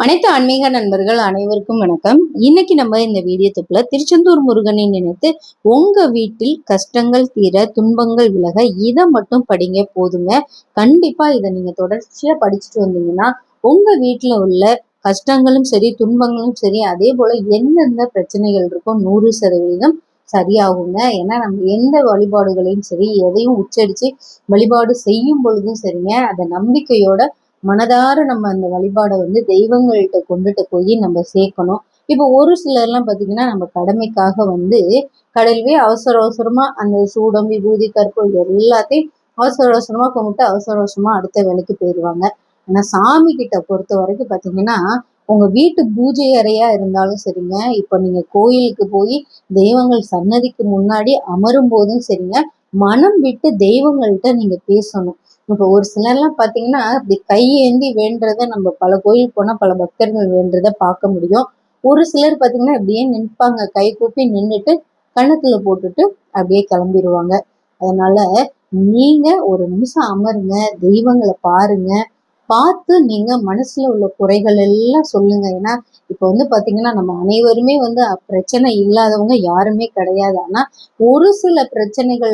அனைத்து ஆன்மீக நண்பர்கள் அனைவருக்கும் வணக்கம். இன்னைக்கு நம்ம இந்த வீடியோ தொகுப்புல திருச்செந்தூர் முருகனை நினைத்து உங்க வீட்டில் கஷ்டங்கள் தீர, துன்பங்கள் விலக இதை மட்டும் படிங்க போதுங்க. கண்டிப்பா இதை நீங்க தொடர்ச்சியா படிச்சுட்டு வந்தீங்கன்னா உங்க வீட்டுல உள்ள கஷ்டங்களும் சரி, துன்பங்களும் சரி, அதே போல எந்தெந்த பிரச்சனைகள் இருக்கும் 100% சரியாகுங்க. ஏன்னா நம்ம எந்த வழிபாடுகளையும் சரி, எதையும் உச்சரிச்சு வழிபாடு செய்யும் பொழுதும் சரிங்க, அதை நம்பிக்கையோட மனதார நம்ம அந்த வழிபாடை தெய்வங்கள்கிட்ட கொண்டுட்டு போய் நம்ம சேர்க்கணும். இப்போ ஒரு சிலர்லாம் பார்த்தீங்கன்னா நம்ம கடமைக்காக கடையிலே அவசர அவசரமா அந்த சூடம், விபூதி, கற்பூரம் எல்லாத்தையும் அவசர அவசரமா கும்பிட்டு அவசர அவசரமா அடுத்த வேலைக்கு போயிடுவாங்க. ஆனா சாமி கிட்ட பொறுத்த வரைக்கும் பார்த்தீங்கன்னா உங்க வீட்டு பூஜை அறையா இருந்தாலும் சரிங்க, இப்போ நீங்க கோயிலுக்கு போய் தெய்வங்கள் சன்னதிக்கு முன்னாடி அமரும் போதும் சரிங்க, மனம் விட்டு தெய்வங்கள்கிட்ட நீங்க பேசணும். இப்போ ஒரு சிலர்லாம் பார்த்தீங்கன்னா இப்படி கையேந்தி வேண்டுறத நம்ம பல கோயில் போனா பல பக்தர்கள் வேண்டுறத பார்க்க முடியும். ஒரு சிலர் பார்த்தீங்கன்னா இப்படியே நிற்பாங்க, கை கூப்பி நின்றுட்டு கணக்குல போட்டுட்டு அப்படியே கிளம்பிடுவாங்க. அதனால நீங்க ஒரு நிமிஷம் அமருங்க, தெய்வங்களை பாருங்க, பார்த்து நீங்க மனசுல உள்ள குறைகள் எல்லாம் சொல்லுங்க. ஏன்னா இப்ப பாத்தீங்கன்னா நம்ம அனைவருமே பிரச்சனை இல்லாதவங்க யாருமே கிடையாது. ஆனா ஒரு சில பிரச்சனைகள்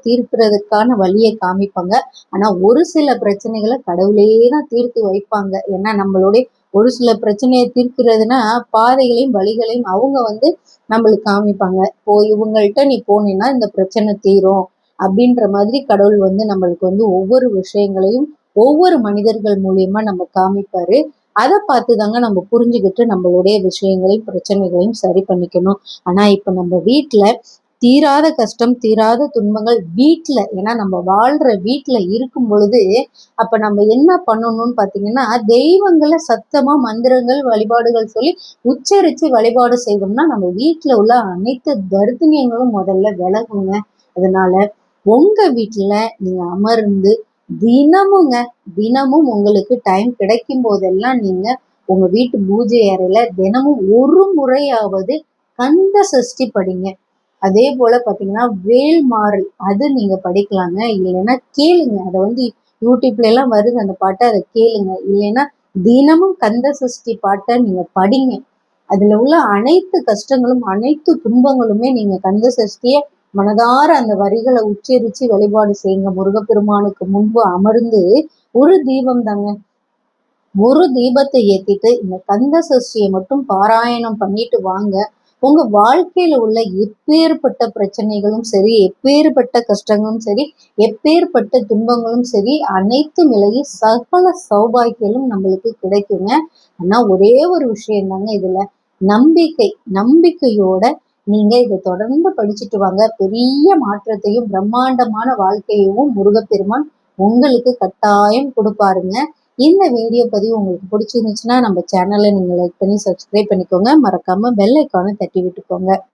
தீர்க்கிறதுக்கான வழியை காமிப்பாங்க. ஆனா ஒரு சில பிரச்சனைகளை கடவுளே தான் தீர்த்து வைப்பாங்க. ஏன்னா நம்மளுடைய ஒரு சில பிரச்சனையை தீர்க்கிறதுனா பாதைகளையும் வழிகளையும் அவங்க நம்மளுக்கு காமிப்பாங்க. இப்போ இவங்கள்ட்ட நீ போனீன்னா இந்த பிரச்சனை தீரும் அப்படின்ற மாதிரி கடவுள் நம்மளுக்கு ஒவ்வொரு விஷயங்களையும் ஒவ்வொரு மனிதர்கள் மூலியமா நம்ம காமிப்பாரு. அதை பார்த்துதாங்க நம்ம புரிஞ்சுக்கிட்டு நம்மளுடைய விஷயங்களையும் பிரச்சனைகளையும் சரி பண்ணிக்கணும். ஆனா இப்ப நம்ம வீட்டுல தீராத கஷ்டம், தீராத துன்பங்கள் வீட்டுல, ஏன்னா நம்ம வாழ்ற வீட்டுல இருக்கும் பொழுது அப்ப நம்ம என்ன பண்ணணும்னு பாத்தீங்கன்னா தெய்வங்களை சத்தமா மந்திரங்கள் வழிபாடுகள் சொல்லி உச்சரிச்சு வழிபாடு செய்தோம்னா நம்ம வீட்டுல உள்ள அனைத்து தரித்திரியங்களும் முதல்ல விலகுங்க. அதனால உங்க வீட்டுல நீங்க அமர்ந்து தினமும் உங்களுக்கு டைம் கிடைக்கும் போதெல்லாம் நீங்க உங்க வீட்டு பூஜை அறையில தினமும் ஒரு முறையாவது கந்த சஷ்டி படிங்க. அதே போல பாத்தீங்கன்னா வேல்மாறல் அது நீங்க படிக்கலாங்க. இல்லைன்னா கேளுங்க, அதை யூடியூப்ல எல்லாம் வருது அந்த பாட்டை, அதை கேளுங்க. இல்லைன்னா தினமும் கந்த சஷ்டி பாட்டை நீங்க படிங்க. அதுல உள்ள அனைத்து கஷ்டங்களும் அனைத்து துன்பங்களுமே நீங்க கந்த சஷ்டிய மனதார அந்த வரிகளை உச்சரிச்சு வழிபாடு செய்யுங்க. முருகப்பெருமானுக்கு முன்பு அமர்ந்து ஒரு தீபம் தாங்க, ஒரு தீபத்தை ஏத்திட்டு இந்த கந்த சஷ்டியை மட்டும் பாராயணம் பண்ணிட்டு வாங்க. உங்க வாழ்க்கையில உள்ள எப்பேற்பட்ட பிரச்சனைகளும் சரி, எப்பேற்பட்ட கஷ்டங்களும் சரி, எப்பேற்பட்ட துன்பங்களும் சரி, அனைத்து விலகி சகல சௌபாக்கியங்களும் நம்மளுக்கு கிடைக்குங்க. ஆனா ஒரே ஒரு விஷயம் தாங்க இதுல, நம்பிக்கையோட நீங்க இதை தொடர்ந்து படிச்சுட்டு வாங்க. பெரிய மாற்றத்தையும் பிரம்மாண்டமான வாழ்க்கையவும் முருகப்பெருமான் உங்களுக்கு கட்டாயம் கொடுப்பாருங்க. இந்த வீடியோ பதிவு உங்களுக்கு பிடிச்சிருந்துச்சுன்னா நம்ம சேனலை நீங்க லைக் பண்ணி சப்ஸ்கிரைப் பண்ணிக்கோங்க. மறக்காம பெல் ஐக்கானை தட்டி விட்டுக்கோங்க.